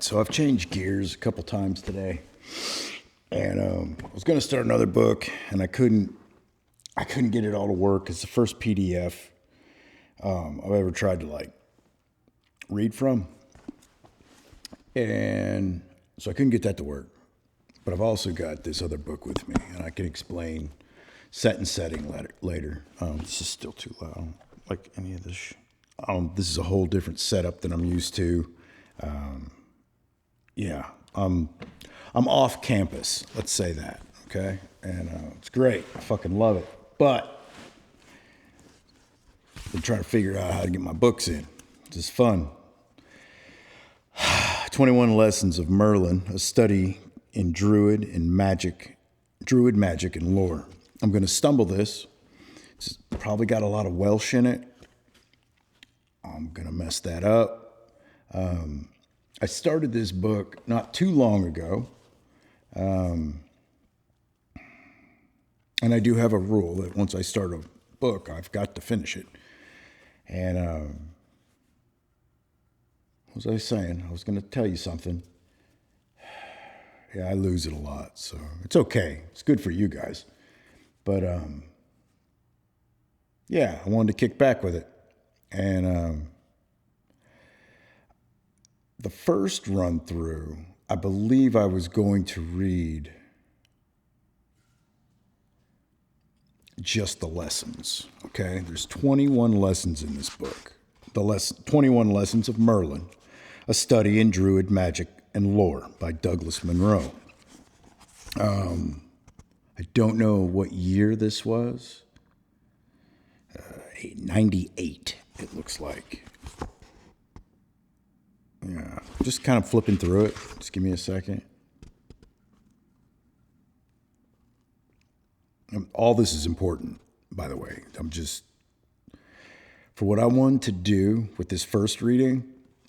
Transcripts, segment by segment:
So I've changed gears a couple times today, and I was going to start another book, and I couldn't get it all to work. It's the first PDF I've ever tried to read from, and so I couldn't get that to work. But I've also got this other book with me, and I can explain set and setting later. This is still too loud. I don't like any of this. This is a whole different setup than I'm used to. I'm off campus. Let's say that, okay? And it's great. I fucking love it. But I'm trying to figure out how to get my books in. It's just fun. 21 Lessons of Merlyn, a study in Druid magic and lore. I'm going to stumble this. It's probably got a lot of Welsh in it. I'm going to mess that up. I started this book not too long ago. And I do have a rule that once I start a book, I've got to finish it. And what was I saying? I was going to tell you something. Yeah, I lose it a lot, so it's okay. It's good for you guys. But I wanted to kick back with it. And the first run through, I believe I was going to read just the lessons, okay? There's 21 lessons in this book. 21 Lessons of Merlyn, a study in Druid magic and lore by Douglas Monroe. I don't know what year this was. 98, it looks like. Yeah, just kind of flipping through it. Just give me a second. All this is important, by the way. For what I wanted to do with this first reading,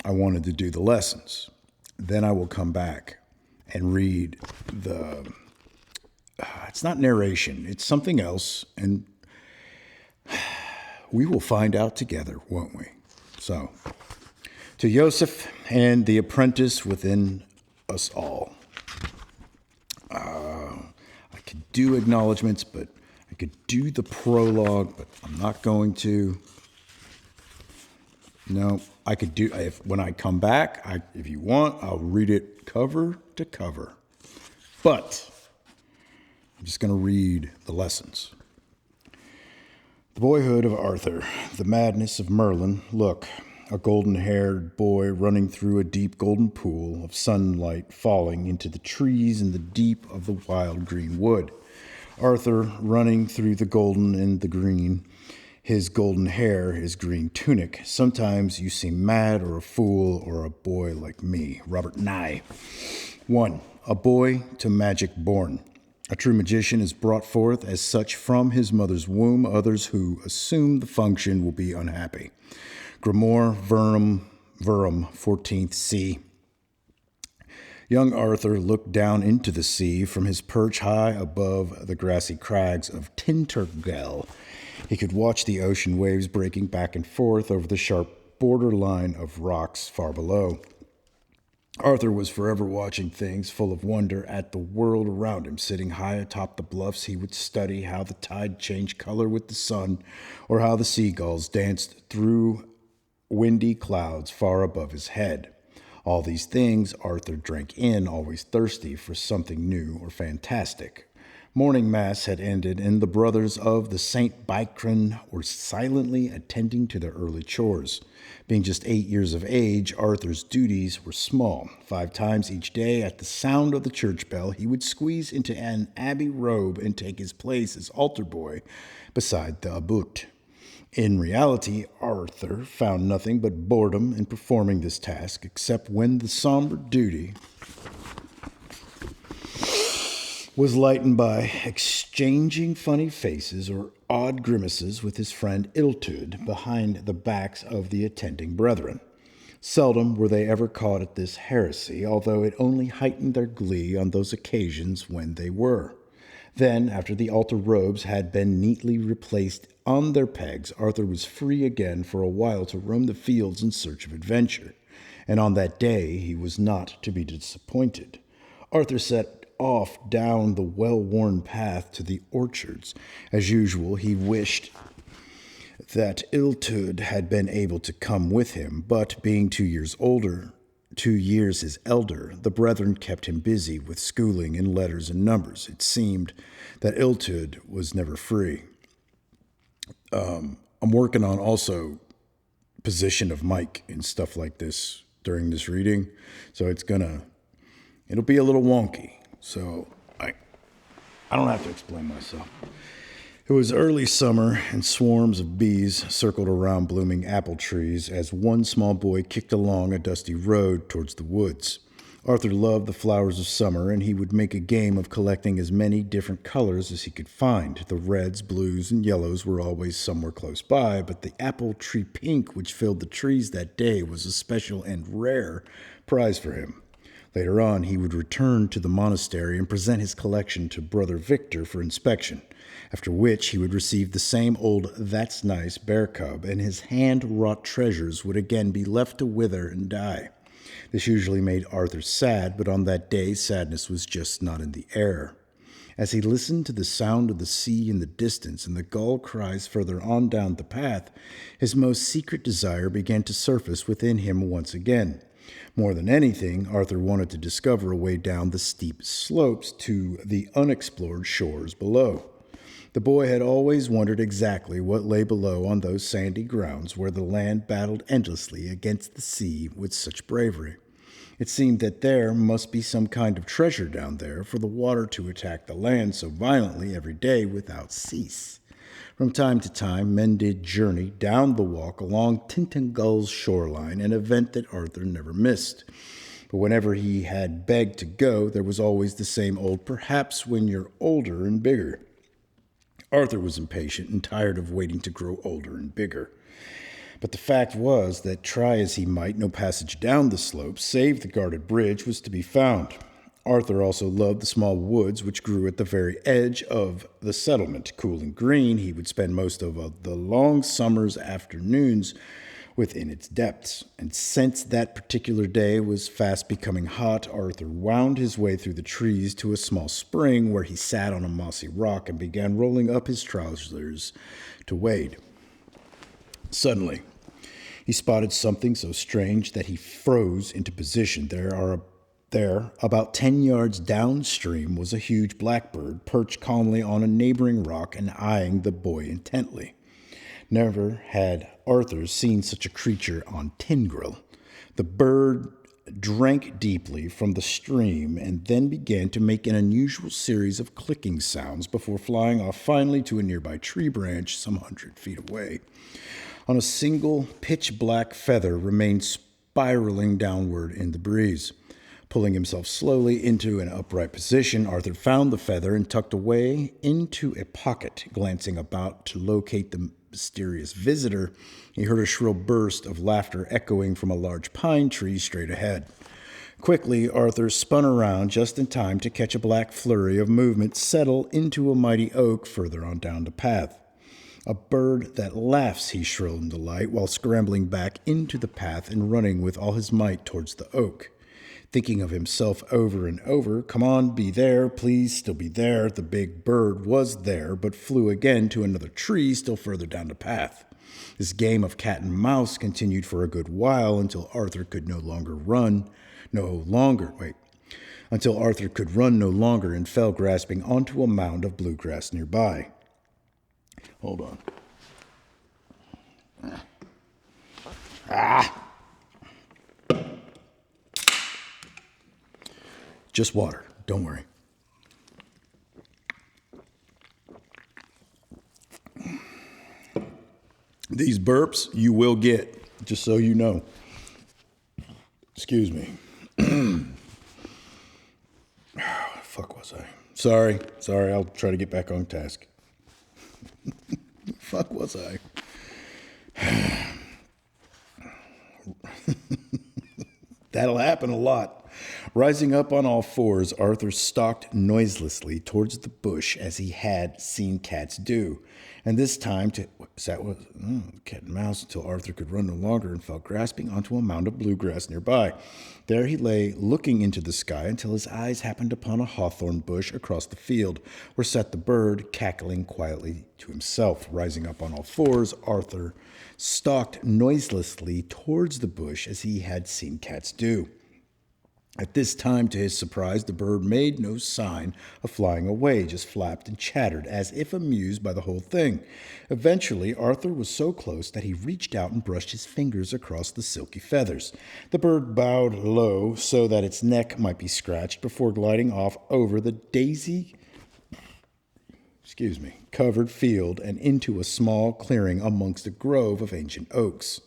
I wanted to do the lessons. Then I will come back and read it's not narration, it's something else. And we will find out together, won't we? So, to Joseph and the apprentice within us all. I could do acknowledgments, but I could do the prologue, but I'm not going to. No, I could do, when I come back, if you want, I'll read it cover to cover. But I'm just going to read the lessons. The boyhood of Arthur, the madness of Merlyn. Look, a golden-haired boy running through a deep golden pool of sunlight falling into the trees in the deep of the wild green wood. Arthur running through the golden and the green, his golden hair, his green tunic. Sometimes you seem mad or a fool or a boy like me. Robert Nye. 1. A boy to magic born. A true magician is brought forth as such from his mother's womb. Others who assume the function will be unhappy. Grimoire Verum, 14th C. Young Arthur looked down into the sea from his perch high above the grassy crags of Tintergel. He could watch the ocean waves breaking back and forth over the sharp borderline of rocks far below. Arthur was forever watching things full of wonder at the world around him. Sitting high atop the bluffs, he would study how the tide changed color with the sun, or how the seagulls danced through windy clouds far above his head. All these things Arthur drank in, always thirsty for something new or fantastic. Morning Mass had ended, and the brothers of the Saint Bicron were silently attending to their early chores. Being just 8 years of age, Arthur's duties were small. 5 times each day, at the sound of the church bell, he would squeeze into an abbey robe and take his place as altar boy beside the abbot. In reality, Arthur found nothing but boredom in performing this task, except when the somber duty was lightened by exchanging funny faces or odd grimaces with his friend Iltud behind the backs of the attending brethren. Seldom were they ever caught at this heresy, although it only heightened their glee on those occasions when they were. Then, after the altar robes had been neatly replaced on their pegs, Arthur was free again for a while to roam the fields in search of adventure. and on that day he was not to be disappointed. Arthur set off down the well-worn path to the orchards. As usual, he wished that Illtyd had been able to come with him, but being 2 years his elder, the brethren kept him busy with schooling in letters and numbers. It seemed that Illtyd was never free. I'm working on also position of mic and stuff like this during this reading, so it'll be a little wonky. So I don't have to explain myself. It was early summer, and swarms of bees circled around blooming apple trees as one small boy kicked along a dusty road towards the woods. Arthur loved the flowers of summer, and he would make a game of collecting as many different colors as he could find. The reds, blues, and yellows were always somewhere close by, but the apple tree pink which filled the trees that day was a special and rare prize for him. Later on, he would return to the monastery and present his collection to Brother Victor for inspection, after which he would receive the same old "that's nice" bear cub, and his hand-wrought treasures would again be left to wither and die. This usually made Arthur sad, but on that day sadness was just not in the air. As he listened to the sound of the sea in the distance and the gull cries further on down the path, his most secret desire began to surface within him once again. More than anything, Arthur wanted to discover a way down the steep slopes to the unexplored shores below. The boy had always wondered exactly what lay below on those sandy grounds where the land battled endlessly against the sea with such bravery. It seemed that there must be some kind of treasure down there for the water to attack the land so violently every day without cease. From time to time, men did journey down the walk along Tintagel's shoreline, an event that Arthur never missed. But whenever he had begged to go, there was always the same old "perhaps when you're older and bigger." Arthur was impatient and tired of waiting to grow older and bigger. But the fact was that, try as he might, no passage down the slope, save the guarded bridge, was to be found. Arthur also loved the small woods which grew at the very edge of the settlement. Cool and green, he would spend most of the long summer's afternoons within its depths. And since that particular day was fast becoming hot, Arthur wound his way through the trees to a small spring where he sat on a mossy rock and began rolling up his trousers to wade. Suddenly, he spotted something so strange that he froze into position. There, about 10 yards downstream, was a huge blackbird perched calmly on a neighboring rock and eyeing the boy intently. Never had Arthur seen such a creature on Tingrel. The bird drank deeply from the stream and then began to make an unusual series of clicking sounds before flying off finally to a nearby tree branch some 100 feet away. On a single pitch-black feather remained spiraling downward in the breeze. Pulling himself slowly into an upright position, Arthur found the feather and tucked away into a pocket. Glancing about to locate the mysterious visitor, he heard a shrill burst of laughter echoing from a large pine tree straight ahead. Quickly, Arthur spun around just in time to catch a black flurry of movement settle into a mighty oak further on down the path. "A bird that laughs," he shrilled in delight, while scrambling back into the path and running with all his might towards the oak. Thinking of himself over and over, "Come on, be there, please, still be there," the big bird was there, but flew again to another tree still further down the path. This game of cat and mouse continued for a good while until Arthur could run no longer and fell grasping onto a mound of bluegrass nearby. Hold on. Just water. Don't worry. These burps you will get, just so you know. Excuse me. Fuck was I? Sorry, I'll try to get back on task. Fuck was I? That'll happen a lot. Rising up on all fours, Arthur stalked noiselessly towards the bush as he had seen cats do. And this time, cat and mouse, until Arthur could run no longer and fell grasping onto a mound of bluegrass nearby. There he lay, looking into the sky until his eyes happened upon a hawthorn bush across the field, where sat the bird, cackling quietly to himself. Rising up on all fours, Arthur stalked noiselessly towards the bush as he had seen cats do. At this time, to his surprise, the bird made no sign of flying away, just flapped and chattered, as if amused by the whole thing. Eventually, Arthur was so close that he reached out and brushed his fingers across the silky feathers. The bird bowed low so that its neck might be scratched before gliding off over the covered field and into a small clearing amongst a grove of ancient oaks.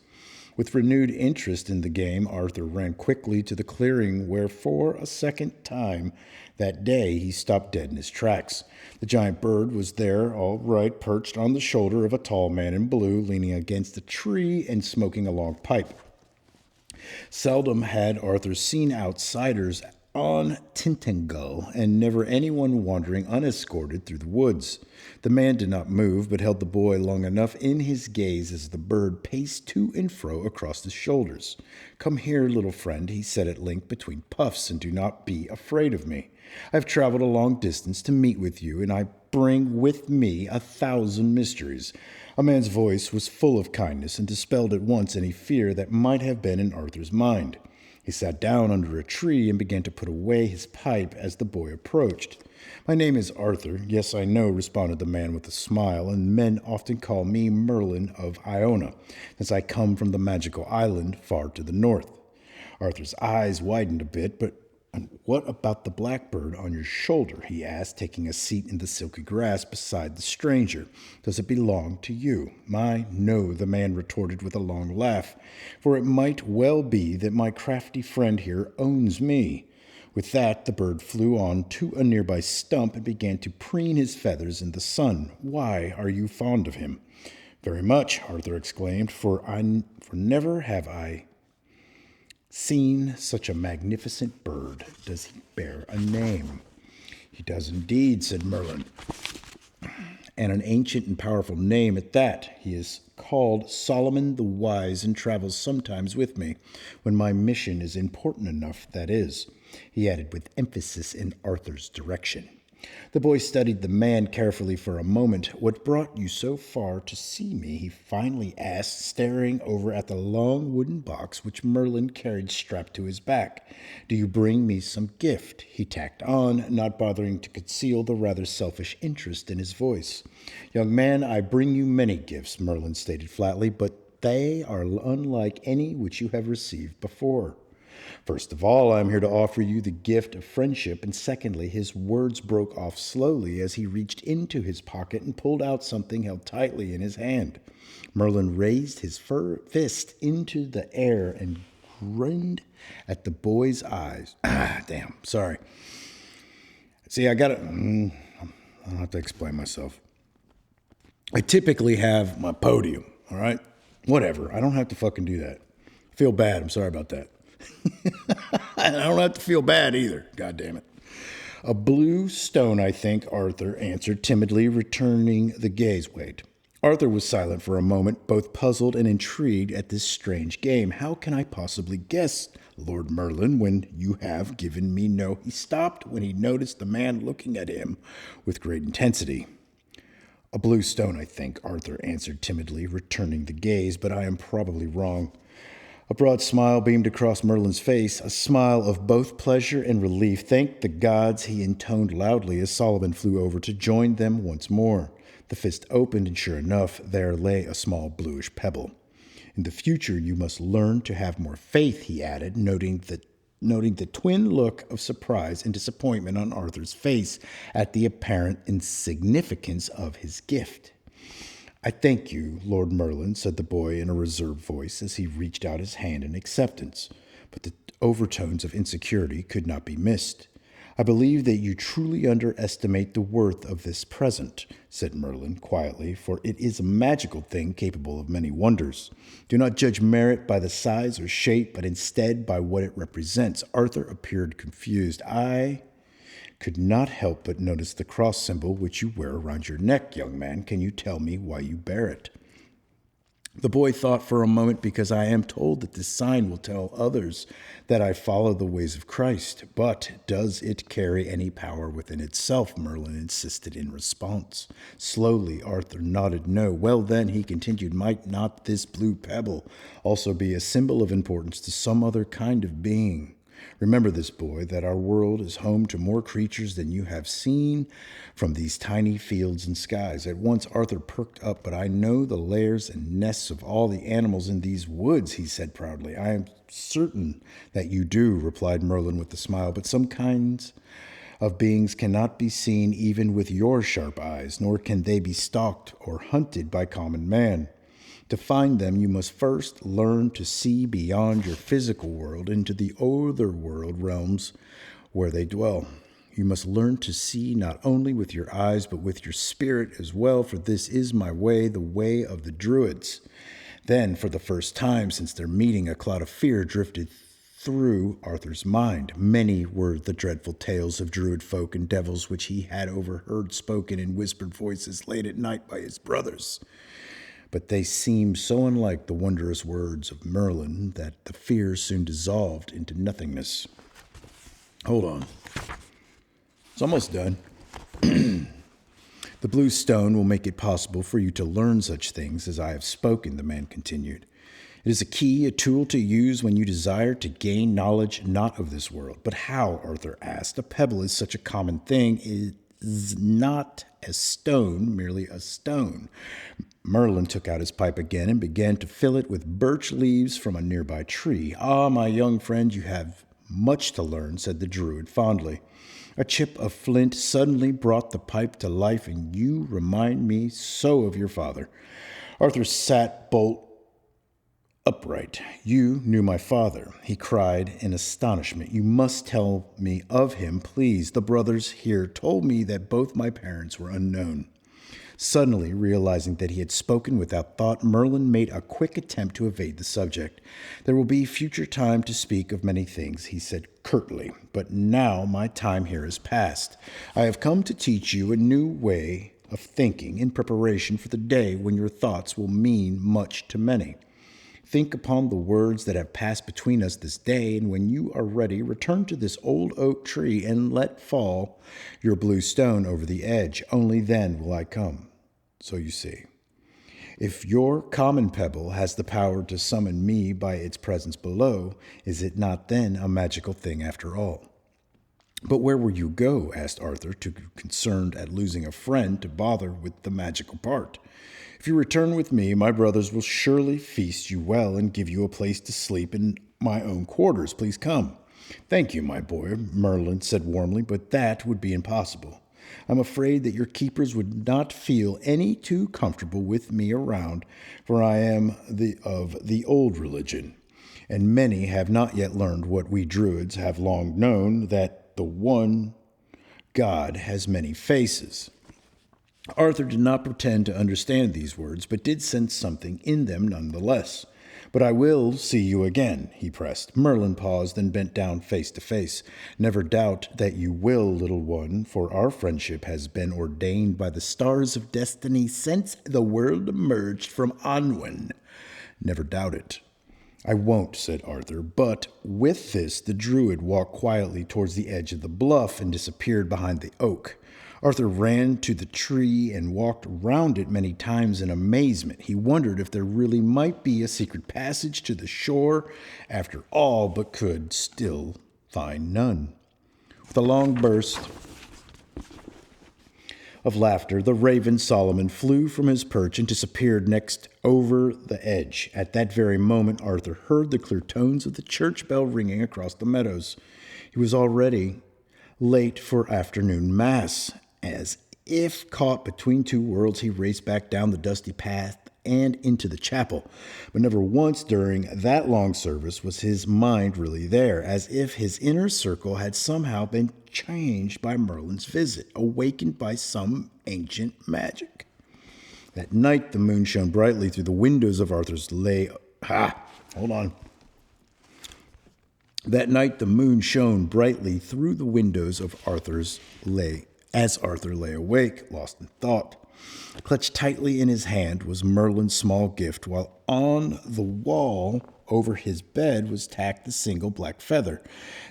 With renewed interest in the game, Arthur ran quickly to the clearing where, for a second time that day, he stopped dead in his tracks. The giant bird was there, all right, perched on the shoulder of a tall man in blue, leaning against a tree and smoking a long pipe. Seldom had Arthur seen outsiders on Tintagel, and never anyone wandering unescorted through the woods. The man did not move, but held the boy long enough in his gaze as the bird paced to and fro across his shoulders. "Come here, little friend," he said at length between puffs, "and do not be afraid of me. I have traveled a long distance to meet with you, and I bring with me 1,000 mysteries." A man's voice was full of kindness and dispelled at once any fear that might have been in Arthur's mind. He sat down under a tree and began to put away his pipe as the boy approached. "My name is Arthur. Yes, I know," responded the man with a smile, "and men often call me Merlyn of Iona, since I come from the magical island far to the north." Arthur's eyes widened a bit, but "What about the blackbird on your shoulder?" he asked, taking a seat in the silky grass beside the stranger. "Does it belong to you?" "No," the man retorted with a long laugh, "for it might well be that my crafty friend here owns me." With that, the bird flew on to a nearby stump and began to preen his feathers in the sun. "Why are you fond of him?" "Very much," Arthur exclaimed, for never have I seen such a magnificent bird. Does he bear a name?" "He does indeed," said Merlyn, "and an ancient and powerful name at that. He is called Solomon the Wise and travels sometimes with me, when my mission is important enough, that is," he added with emphasis in Arthur's direction. The boy studied the man carefully for a moment. "What brought you so far to see me?" he finally asked, staring over at the long wooden box which Merlyn carried strapped to his back. "Do you bring me some gift?" he tacked on, not bothering to conceal the rather selfish interest in his voice. "Young man, I bring you many gifts," Merlyn stated flatly, "but they are unlike any which you have received before. First of all, I am here to offer you the gift of friendship, and secondly," his words broke off slowly as he reached into his pocket and pulled out something held tightly in his hand. Merlyn raised his fist into the air and grinned at the boy's eyes. Sorry. See, I don't have to explain myself. I typically have my podium, all right? Whatever, I don't have to fucking do that. I feel bad, I'm sorry about that. I don't have to feel bad either. God damn it. "A blue stone, I think," Arthur answered timidly, returning the gaze. Wait. Arthur was silent for a moment, both puzzled and intrigued at this strange game. "How can I possibly guess, Lord Merlyn, when you have given me no—" He stopped when he noticed the man looking at him with great intensity. "A blue stone, I think," Arthur answered timidly, returning the gaze, "but I am probably wrong." A broad smile beamed across Merlyn's face, a smile of both pleasure and relief. "Thank the gods," he intoned loudly as Solomon flew over to join them once more. The fist opened, and sure enough, there lay a small bluish pebble. "In the future, you must learn to have more faith," he added, noting the twin look of surprise and disappointment on Arthur's face at the apparent insignificance of his gift. "I thank you, Lord Merlyn," said the boy in a reserved voice as he reached out his hand in acceptance, but the overtones of insecurity could not be missed. I believe that you truly underestimate the worth of this present, said Merlyn quietly, for it is a magical thing capable of many wonders. Do not judge merit by the size or shape, but instead by what it represents. Arthur appeared confused. I could not help but notice the cross symbol which you wear around your neck, young man. Can you tell me why you bear it? The boy thought for a moment, because I am told that this sign will tell others that I follow the ways of Christ. But does it carry any power within itself? Merlyn insisted in response. Slowly, Arthur nodded no. Well then, he continued, might not this blue pebble also be a symbol of importance to some other kind of being? Remember this, boy, that our world is home to more creatures than you have seen from these tiny fields and skies. At once Arthur perked up. But I know the lairs and nests of all the animals in these woods, he said proudly. I am certain that you do, replied Merlyn with a smile, but some kinds of beings cannot be seen even with your sharp eyes, nor can they be stalked or hunted by common man. To find them, you must first learn to see beyond your physical world into the other world realms where they dwell. You must learn to see not only with your eyes, but with your spirit as well, for this is my way, the way of the Druids. Then, for the first time since their meeting, a cloud of fear drifted through Arthur's mind. Many were the dreadful tales of Druid folk and devils which he had overheard spoken in whispered voices late at night by his brothers. But they seemed so unlike the wondrous words of Merlyn that the fear soon dissolved into nothingness. Hold on. It's almost done. The blue stone will make it possible for you to learn such things as I have spoken, the man continued. It is a key, a tool to use when you desire to gain knowledge not of this world. But how, Arthur asked? A pebble is such a common thing. It is not a stone, merely a stone. Merlyn took out his pipe again and began to fill it with birch leaves from a nearby tree. Ah, my young friend, you have much to learn, said the Druid fondly. A chip of flint suddenly brought the pipe to life, and you remind me so of your father. Arthur sat bolt upright. You knew my father, he cried in astonishment. You must tell me of him, please. The brothers here told me that both my parents were unknown. Suddenly, realizing that he had spoken without thought, Merlyn made a quick attempt to evade the subject. There will be future time to speak of many things, he said curtly, but now my time here is past. I have come to teach you a new way of thinking in preparation for the day when your thoughts will mean much to many. Think upon the words that have passed between us this day, and when you are ready, return to this old oak tree and let fall your blue stone over the edge. Only then will I come. So you see, if your common pebble has the power to summon me by its presence below, is it not then a magical thing after all? But where will you go? Asked Arthur, too concerned at losing a friend to bother with the magical part. If you return with me, my brothers will surely feast you well and give you a place to sleep in my own quarters. Please come. Thank you, my boy, Merlyn said warmly, but that would be impossible. I'm afraid that your keepers would not feel any too comfortable with me around, for I am of the old religion, and many have not yet learned what we Druids have long known, that the one God has many faces. Arthur did not pretend to understand these words, but did sense something in them nonetheless. But I will see you again, he pressed. Merlyn paused and bent down face to face. Never doubt that you will, little one, for our friendship has been ordained by the stars of destiny since the world emerged from Anwen. Never doubt it. I won't, said Arthur, but with this the Druid walked quietly towards the edge of the bluff and disappeared behind the oak. Arthur ran to the tree and walked round it many times in amazement. He wondered if there really might be a secret passage to the shore after all, but could still find none. With a long burst of laughter, the raven Solomon flew from his perch and disappeared next over the edge. At that very moment, Arthur heard the clear tones of the church bell ringing across the meadows. He was already late for afternoon mass. As if caught between two worlds, he raced back down the dusty path and into the chapel. But never once during that long service was his mind really there, as if his inner circle had somehow been changed by Merlyn's visit, awakened by some ancient magic. That night the moon shone brightly through the windows of Arthur's That night the moon shone brightly through the windows of as Arthur lay awake, lost in thought. Clutched tightly in his hand was Merlyn's small gift, while on the wall over his bed was tacked the single black feather.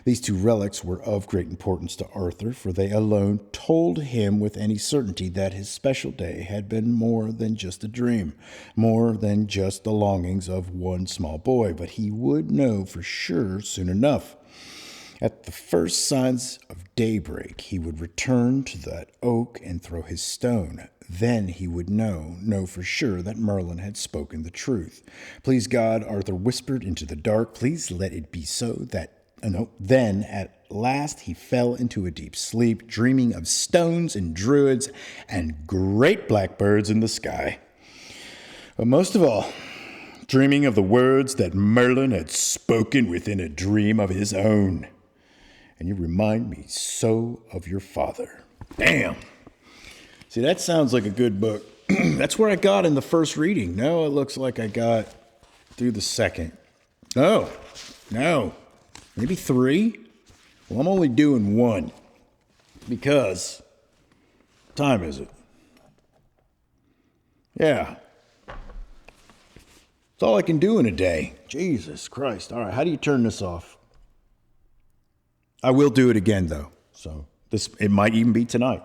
These two relics were of great importance to Arthur, for they alone told him with any certainty that his special day had been more than just a dream, more than just the longings of one small boy, but he would know for sure soon enough. At the first signs of daybreak, he would return to that oak and throw his stone. Then he would know for sure that Merlyn had spoken the truth. Please God, Arthur whispered into the dark, please let it be so Then at last he fell into a deep sleep, dreaming of stones and druids and great blackbirds in the sky. But most of all, dreaming of the words that Merlyn had spoken within a dream of his own. And you remind me so of your father. Bam! See, that sounds like a good book. That's where I got in the first reading. No, it looks like I got through the second. No, maybe 3. Well, I'm only doing 1 because what time is it? Yeah. It's all I can do in a day. Jesus Christ. All right, how do you turn this off? I will do it again, though. So it might even be tonight.